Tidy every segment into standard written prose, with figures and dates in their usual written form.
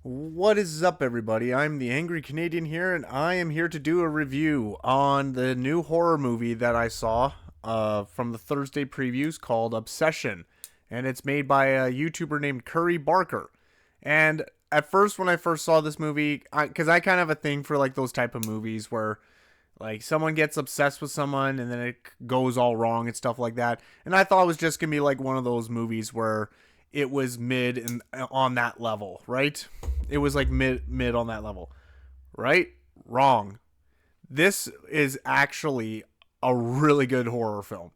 What is up, everybody? I'm the Angry Canadian here, and I am here to do a review on the new horror movie that I saw from the Thursday previews called Obsession. And it's made by a YouTuber named Curry Barker. And at first, when I first saw this movie, because I kind of have a thing for like those type of movies where like someone gets obsessed with someone and then it goes all wrong and stuff like that. And I thought it was just gonna be like one of those movies where it was mid and on that level, right? It was like mid on that level, right? Wrong. This is actually a really good horror film.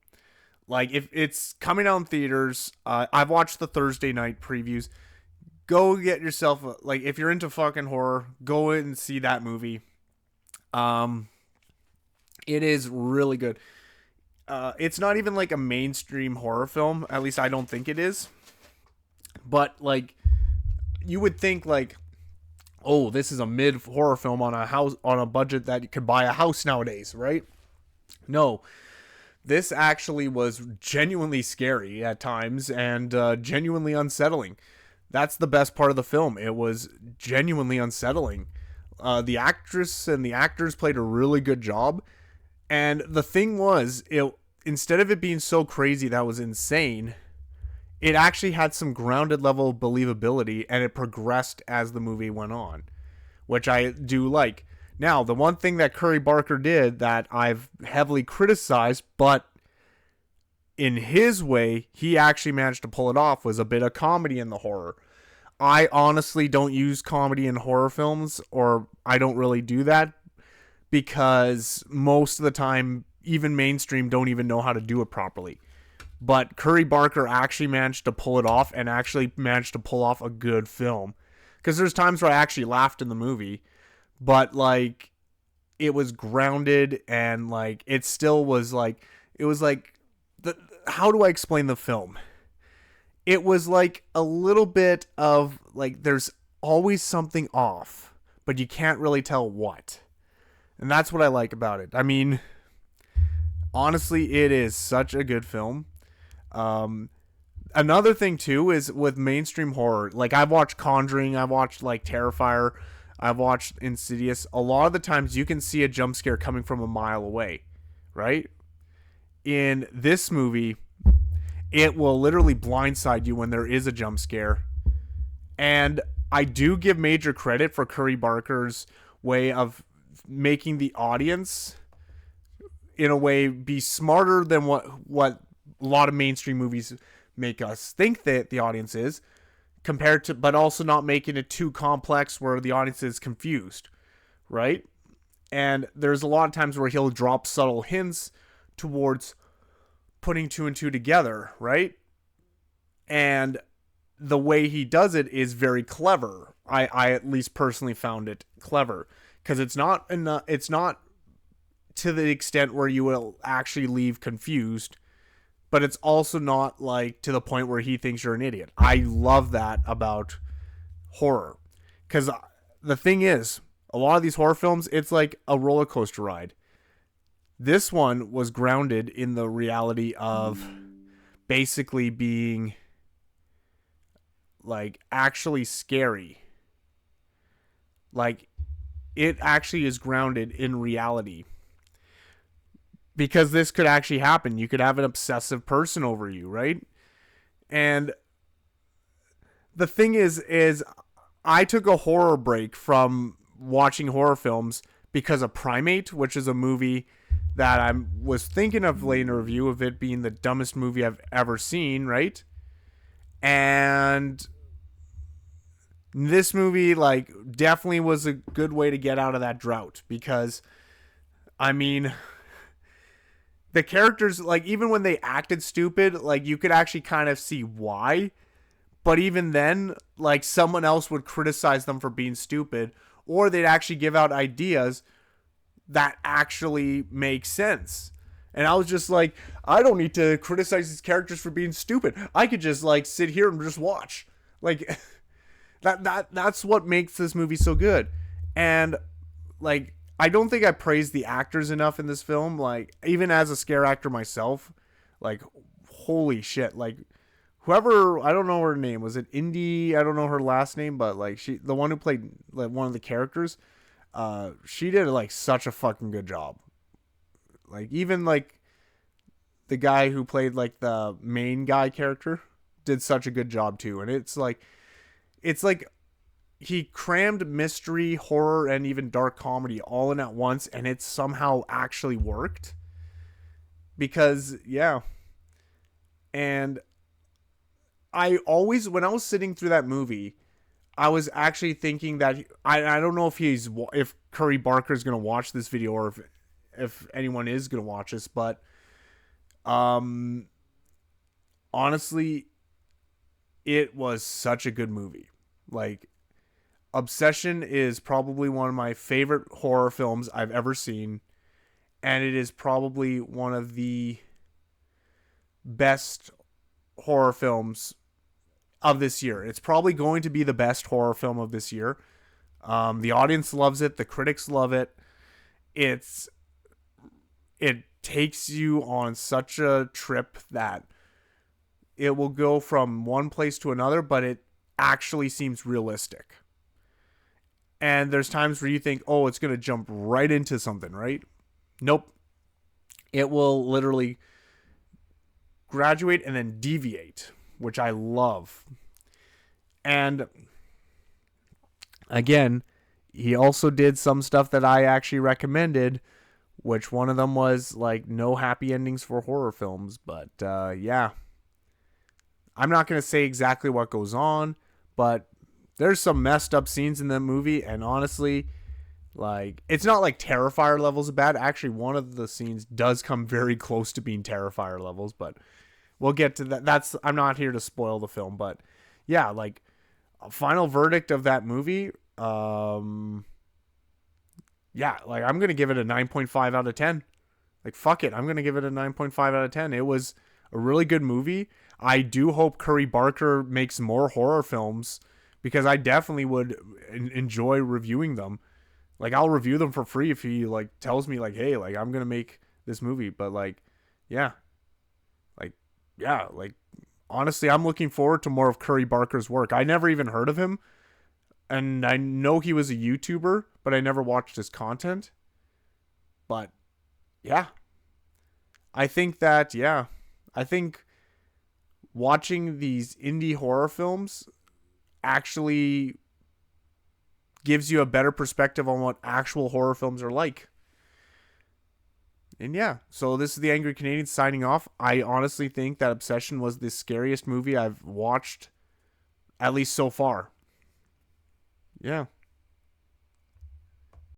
Like if it's coming out in theaters, I've watched the Thursday night previews. Go get yourself like if you're into fucking horror, go in and see that movie. Um, it is really good. It's not even like a mainstream horror film. At least I don't think it is. But like you would think like, oh, this is a mid horror film on a house on a budget that you could buy a house nowadays, right? No, this actually was genuinely scary at times and genuinely unsettling. That's the best part of the film. It was genuinely unsettling. The actress and the actors played a really good job. And the thing was, it instead of it being so crazy that was insane, it actually had some grounded level believability and it progressed as the movie went on, which I do like. Now, the one thing that Curry Barker did that I've heavily criticized, but in his way, he actually managed to pull it off, was a bit of comedy in the horror. I honestly don't use comedy in horror films, or I don't really do that because most of the time, even mainstream don't even know how to do it properly. But Curry Barker actually managed to pull it off and actually managed to pull off a good film. Because there's times where I actually laughed in the movie, but like it was grounded and like it still was like it was like the how do I explain the film? It was like a little bit of like there's always something off, but you can't really tell what. And that's what I like about it. I mean, honestly, it is such a good film. Um, Another thing too is with mainstream horror. Like I've watched Conjuring, I've watched like Terrifier, I've watched Insidious. A lot of the times you can see a jump scare coming from a mile away, right? In this movie, it will literally blindside you when there is a jump scare. And I do give major credit for Curry Barker's way of making the audience in a way be smarter than what a lot of mainstream movies make us think that the audience is compared to, but also not making it too complex where the audience is confused, right? And there's a lot of times where he'll drop subtle hints towards putting two and two together, right? And the way he does it is very clever. I at least personally found it clever because it's not enough. It's not to the extent where you will actually leave confused, but it's also not like to the point where he thinks you're an idiot. I love that about horror because the thing is, a lot of these horror films, it's like a roller coaster ride. This one was grounded in the reality of basically being like actually scary. Like it actually is grounded in reality because this could actually happen. You could have an obsessive person over you, right? And the thing is I took a horror break from watching horror films because of Primate, which is a movie that I was thinking of laying a review of it being the dumbest movie I've ever seen, right? And this movie like definitely was a good way to get out of that drought because I mean the characters like even when they acted stupid like you could actually kind of see why, but even then like someone else would criticize them for being stupid or they'd actually give out ideas that actually make sense. And I was just like, I don't need to criticize these characters for being stupid. I could just like sit here and just watch. Like that's what makes this movie so good. And like I don't think I praised the actors enough in this film. Like even as a scare actor myself, like holy shit, like whoever, I don't know her name. Was it Indy? I don't know her last name, but like the one who played like one of the characters, she did like such a fucking good job. Like even like the guy who played like the main guy character did such a good job too. And it's like he crammed mystery, horror, and even dark comedy all in at once, and it somehow actually worked. Because yeah, and I always, when I was sitting through that movie, I was actually thinking that I don't know if Curry Barker is gonna watch this video, or if anyone is gonna watch this, but um honestly, it was such a good movie. Like, Obsession is probably one of my favorite horror films I've ever seen, and it is probably one of the best horror films of this year. It's probably going to be the best horror film of this year. The audience loves it. The critics love it. It's it takes you on such a trip that it will go from one place to another, but it actually seems realistic. And there's times where you think, oh, it's going to jump right into something, right? Nope. It will literally graduate and then deviate, which I love. And again, he also did some stuff that I actually recommended, which one of them was like no happy endings for horror films. But yeah, I'm not going to say exactly what goes on, but there's some messed up scenes in that movie. And honestly, like, it's not like Terrifier levels of bad. Actually, one of the scenes does come very close to being Terrifier levels, but we'll get to that. I'm not here to spoil the film, but yeah, like, a final verdict of that movie. Yeah, like, I'm going to give it a 9.5 out of 10. Like, fuck it. I'm going to give it a 9.5 out of 10. It was a really good movie. I do hope Curry Barker makes more horror films, because I definitely would enjoy reviewing them. Like, I'll review them for free if he like tells me like, hey, like, I'm going to make this movie. But like, yeah, like, yeah, like, honestly, I'm looking forward to more of Curry Barker's work. I never even heard of him, and I know he was a YouTuber, but I never watched his content. But yeah, I think that, yeah, I think watching these indie horror films actually gives you a better perspective on what actual horror films are like. And yeah, so this is the Angry Canadian signing off. I honestly think that Obsession was the scariest movie I've watched, at least so far. Yeah.